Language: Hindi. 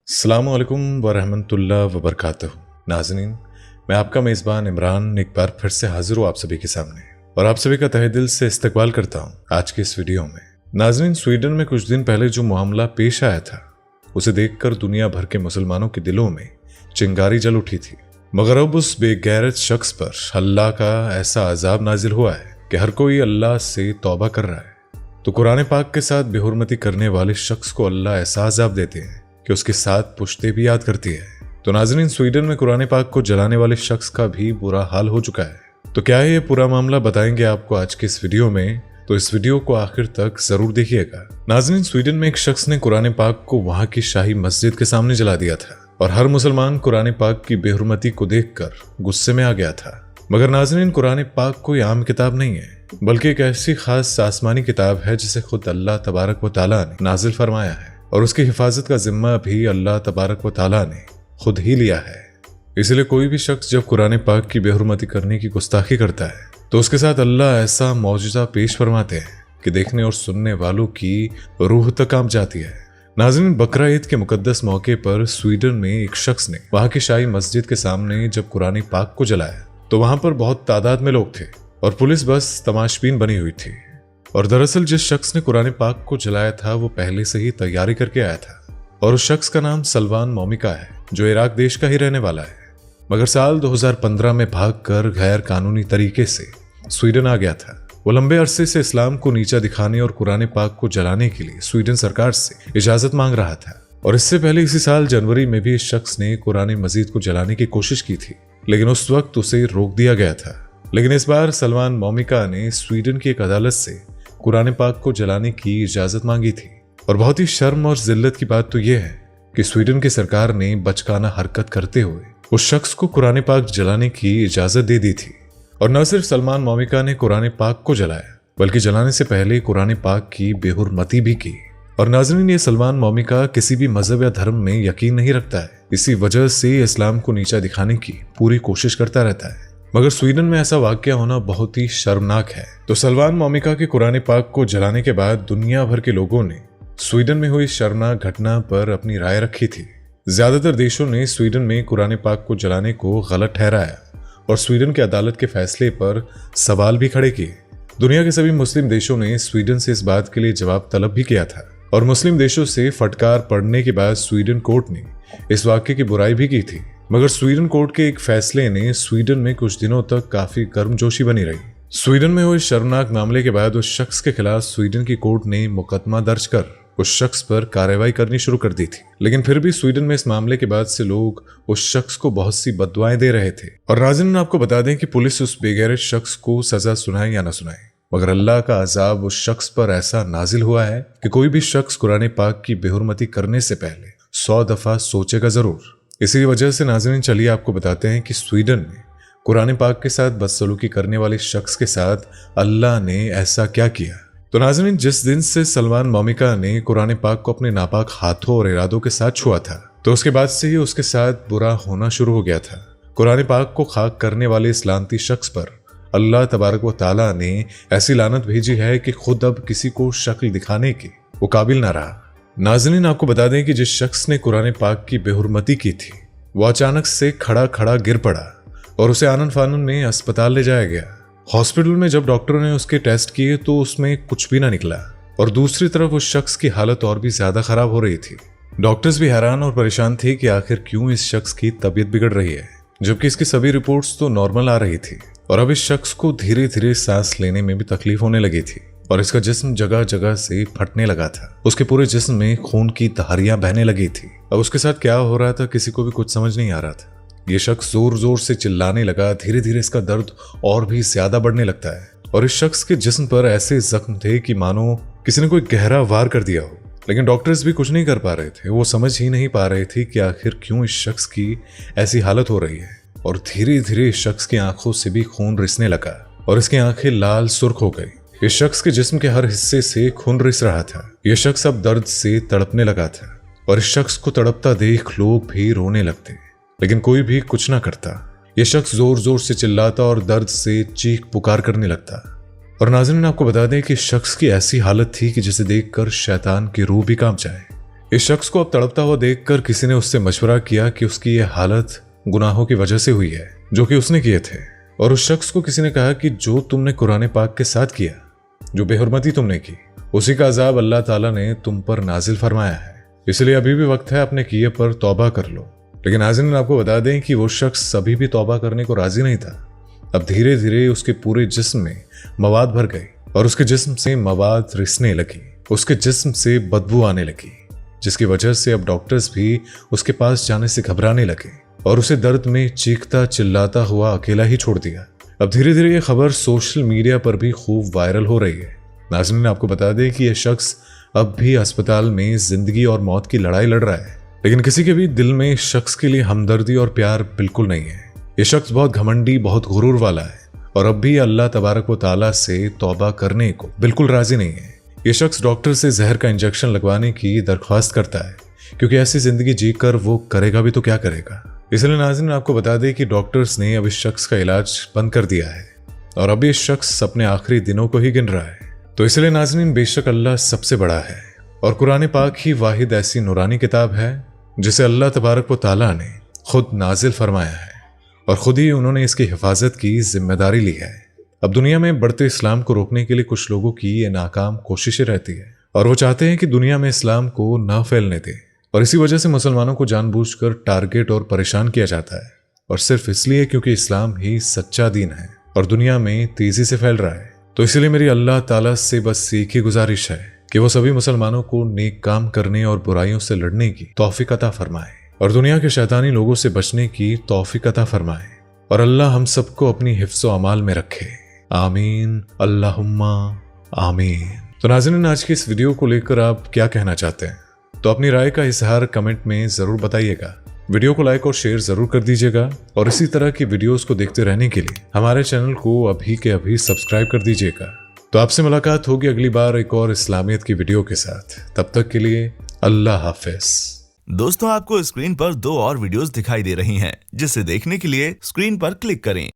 अस्सलामुअलैकुम वरहमतुल्लाह वबरकातुहू। नाज़रीन, मैं आपका मेज़बान इमरान एक बार फिर से हाजिर हूँ आप सभी के सामने और आप सभी का तहे दिल से इस्तकबाल करता हूँ आज के इस वीडियो में। नाज़रीन, स्वीडन में कुछ दिन पहले जो मामला पेश आया था उसे देखकर दुनिया भर के मुसलमानों के दिलों में चिंगारी जल उठी थी, मगर अब उस बेगैरत शख्स पर अल्लाह का ऐसा अजाब नाजिल हुआ है कि हर कोई अल्लाह से तौबा कर रहा है। तो कुरान पाक के साथ बेहुरमती करने वाले शख्स को अल्लाह ऐसा अजाब देते हैं कि उसके साथ पुश्ते भी याद करती है। तो नाज़रीन, स्वीडन में कुरान पाक को जलाने वाले शख्स का भी बुरा हाल हो चुका है। तो क्या है ये पूरा मामला, बताएंगे आपको आज के इस वीडियो में, तो इस वीडियो को आखिर तक जरूर देखिएगा। नाज़रीन, स्वीडन में एक शख्स ने कुरान पाक को वहां की शाही मस्जिद के सामने जला दिया था और हर मुसलमान कुरान पाक की बेहुरमती को देखकर गुस्से में आ गया था। मगर नाज़रीन, कुरान पाक कोई आम किताब नहीं है, बल्कि एक ऐसी खास आसमानी किताब है जिसे खुद अल्लाह तबारक व तआला ने नाजिल फरमाया है और उसकी हिफाजत का जिम्मा भी अल्लाह तबारक व तआला ने खुद ही लिया है। इसलिए कोई भी शख्स जब कुरान पाक की बेहुरमती करने की गुस्ताखी करता है तो उसके साथ अल्लाह ऐसा मौजूदा पेश फरमाते हैं कि देखने और सुनने वालों की रूह तक कांप जाती है। नाज़रीन, बकरा ईद के मुकद्दस मौके पर स्वीडन में एक शख्स ने वहां की शाही मस्जिद के सामने जब कुरान पाक को जलाया तो वहां पर बहुत तादाद में लोग थे और पुलिस बस तमाशबीन बनी हुई थी। और दरअसल जिस शख्स ने कुरान पाक को जलाया था वो पहले से ही तैयारी करके आया था और उस शख्स का नाम सलमान मोमिका है, जो इराक देश का ही रहने वाला है। मगर साल 2015 में भागकर गैर कानूनी तरीके से स्वीडन आ गया था। वो लंबे अरसे से इस्लाम को नीचा दिखाने और कुरान पाक को जलाने के लिए स्वीडन सरकार से इजाजत मांग रहा था। और इससे पहले इसी साल जनवरी में भी इस शख्स ने कुरान मजीद को जलाने की कोशिश की थी, लेकिन उस वक्त उसे रोक दिया गया था। लेकिन इस बार सलमान मोमिका ने स्वीडन की एक अदालत से कुरान पाक को जलाने की इजाजत मांगी थी। और बहुत ही शर्म और जिल्लत की बात तो यह है कि स्वीडन की सरकार ने बचकाना हरकत करते हुए उस शख्स को कुरान पाक जलाने की इजाजत दे दी थी। और न सिर्फ सलमान मोमिका ने कुरान पाक को जलाया, बल्कि जलाने से पहले कुरान पाक की बेहुरमती भी की। और नाज़रीन, ये सलमान मोमिका किसी भी मजहब या धर्म में यकीन नहीं रखता है, इसी वजह से इस्लाम को नीचा दिखाने की पूरी कोशिश करता रहता है। मगर स्वीडन में ऐसा वाकया होना बहुत ही शर्मनाक है। तो सलमान मोमिका के कुरान पाक को जलाने के बाद दुनिया भर के लोगों ने स्वीडन में हुई शर्मनाक घटना पर अपनी राय रखी थी। ज्यादातर देशों ने स्वीडन में कुरान पाक को जलाने को गलत ठहराया और स्वीडन की अदालत के फैसले पर सवाल भी खड़े किए। दुनिया के सभी मुस्लिम देशों ने स्वीडन से इस बात के लिए जवाब तलब भी किया था और मुस्लिम देशों से फटकार पड़ने के बाद स्वीडन कोर्ट ने इस वाक्य की बुराई भी की थी। मगर स्वीडन कोर्ट के एक फैसले ने स्वीडन में कुछ दिनों तक काफी गर्मजोशी बनी रही। स्वीडन में हुए शर्मनाक मामले के बाद उस शख्स के खिलाफ स्वीडन की कोर्ट ने मुकदमा दर्ज कर उस शख्स पर कार्रवाई करनी शुरू कर दी थी। लेकिन फिर भी स्वीडन में इस मामले के बाद से लोग उस शख्स को बहुत सी बद्दुआएं दे रहे थे। और नाज़रीन, आपको बता दें कि पुलिस उस बेगैरत शख्स को सजा सुनाए या न सुनाए, मगर अल्लाह का अजाब उस शख्स पर ऐसा नाजिल हुआ है कि कोई भी शख्स कुरान पाक की बेहुरमती करने से पहले 100 दफा सोचेगा जरूर। इसी वजह से नाज़रीन, चलिए आपको बताते हैं कि स्वीडन में कुरान पाक के साथ बदसलूकी करने वाले शख्स के साथ अल्लाह ने ऐसा क्या किया। तो नाज़रीन, जिस दिन से सलमान मोमिका ने कुरान पाक को अपने नापाक हाथों और इरादों के साथ छुआ था, तो उसके बाद से ही उसके साथ बुरा होना शुरू हो गया था। कुरान पाक को खाक करने वाले इस लानती शख्स पर अल्लाह तबारक व तआला ने ऐसी लानत भेजी है कि खुद अब किसी को शक्ल दिखाने के वो काबिल ना रहा। नाज़रीन, आपको बता दें कि जिस शख्स ने कुरान पाक की बेहुरमती की थी वो अचानक से खड़ा खड़ा गिर पड़ा और उसे आनन फानन में अस्पताल ले जाया गया। हॉस्पिटल में जब डॉक्टरों ने उसके टेस्ट किए तो उसमें कुछ भी ना निकला और दूसरी तरफ उस शख्स की हालत और भी ज्यादा खराब हो रही थी। डॉक्टर्स भी हैरान और परेशान थे कि आखिर क्यों इस शख्स की तबीयत बिगड़ रही है, जबकि इसकी सभी रिपोर्ट्स तो नॉर्मल आ रही थी। और अब इस शख्स को धीरे धीरे सांस लेने में भी तकलीफ होने लगी थी और इसका जिस्म जगह जगह से फटने लगा था। उसके पूरे जिस्म में खून की धारियां बहने लगी थी। अब उसके साथ क्या हो रहा था किसी को भी कुछ समझ नहीं आ रहा था। ये शख्स जोर जोर से चिल्लाने लगा, धीरे धीरे इसका दर्द और भी ज्यादा बढ़ने लगता है और इस शख्स के जिस्म पर ऐसे जख्म थे कि मानो किसी ने कोई गहरा वार कर दिया हो। लेकिन डॉक्टर्स भी कुछ नहीं कर पा रहे थे, वो समझ ही नहीं पा रहे थे कि आखिर क्यों इस शख्स की ऐसी हालत हो रही है। और धीरे धीरे इस शख्स की आंखों से भी खून रिसने लगा और इसकी आंखें लाल सुर्ख हो गई। इस शख्स के जिस्म के हर हिस्से से खून रिस रहा था। यह शख्स अब दर्द से तड़पने लगा था और इस शख्स को तड़पता देख लोग भी रोने लगते, लेकिन कोई भी कुछ ना करता। यह शख्स जोर जोर से चिल्लाता और दर्द से चीख पुकार करने लगता। और नाज़रीन, आपको बता दें कि शख्स की ऐसी हालत थी कि जिसे देखकर शैतान की रूह भी कांप जाए। इस शख्स को अब तड़पता हुआ देखकर किसी ने उससे मशवरा किया कि उसकी यह हालत गुनाहों की वजह से हुई है जो कि उसने किए थे। और उस शख्स को किसी ने कहा कि जो तुमने कुरान पाक के साथ किया, जो बेहुरमती तुमने की, उसी का अजाब अल्लाह ताला ने तुम पर नाजिल फरमाया है, इसलिए अभी भी वक्त है अपने किए पर तौबा कर लो। लेकिन नाज़रीन, आपको बता दें कि वो शख्स अभी भी तौबा करने को राजी नहीं था। अब धीरे धीरे उसके पूरे जिस्म में मवाद भर गई और उसके जिस्म से मवाद रिसने लगी, उसके जिस्म से बदबू आने लगी, जिसकी वजह से अब डॉक्टर्स भी उसके पास जाने से घबराने लगे और उसे दर्द में चीखता चिल्लाता हुआ अकेला ही छोड़ दिया। अब धीरे धीरे ये खबर सोशल मीडिया पर भी खूब वायरल हो रही है। नाज़रीन, आपको बता दें कि यह शख्स अब भी अस्पताल में जिंदगी और मौत की लड़ाई लड़ रहा है, लेकिन किसी के भी दिल में इस शख्स के लिए हमदर्दी और प्यार बिल्कुल नहीं है। यह शख्स बहुत घमंडी, बहुत गुरूर वाला है और अब भी अल्लाह तबारक व तआला से तौबा करने को बिल्कुल राजी नहीं है। यह शख्स डॉक्टर से जहर का इंजेक्शन लगवाने की दरख्वास्त करता है, क्योंकि ऐसी जिंदगी जीकर वो करेगा भी तो क्या करेगा। इसलिए नाज़रीन, आपको बता दें कि डॉक्टर्स ने अब इस शख्स का इलाज बंद कर दिया है और अभी इस शख्स अपने आखिरी दिनों को ही गिन रहा है। तो इसलिए नाज़रीन, बेशक अल्लाह सबसे बड़ा है और कुरान पाक ही वाहिद ऐसी नूरानी किताब है जिसे अल्लाह तबारक व तआला ने खुद नाजिल फरमाया है और खुद ही उन्होंने इसकी हिफाजत की जिम्मेदारी ली है। अब दुनिया में बढ़ते इस्लाम को रोकने के लिए कुछ लोगों की ये नाकाम कोशिशें रहती है और वो चाहते हैं कि दुनिया में इस्लाम को न फैलने दे, और इसी वजह से मुसलमानों को जानबूझकर टारगेट और परेशान किया जाता है, और सिर्फ इसलिए क्योंकि इस्लाम ही सच्चा दीन है और दुनिया में तेजी से फैल रहा है। तो इसलिए मेरी अल्लाह ताला से बस एक ही गुजारिश है कि वो सभी मुसलमानों को नेक काम करने और बुराइयों से लड़ने की तौफीक अता फरमाए और दुनिया के शैतानी लोगों से बचने की तौफीक अता फरमाए, और अल्लाह हम सबको अपनी हिफ्ज़ो अमाल में रखे। आमीन अल्लाहुम्मा आमीन। तो नाज़रीन, आज की इस वीडियो को लेकर आप क्या कहना चाहते हैं? तो अपनी राय का इजहार कमेंट में जरूर बताइएगा। वीडियो को लाइक और शेयर जरूर कर दीजिएगा और इसी तरह की वीडियोस को देखते रहने के लिए हमारे चैनल को अभी के अभी सब्सक्राइब कर दीजिएगा। तो आपसे मुलाकात होगी अगली बार एक और इस्लामियत की वीडियो के साथ। तब तक के लिए अल्लाह हाफिज। दोस्तों, आपको स्क्रीन पर 2 और वीडियोस दिखाई दे रही हैं, जिसे देखने के लिए स्क्रीन पर क्लिक करें।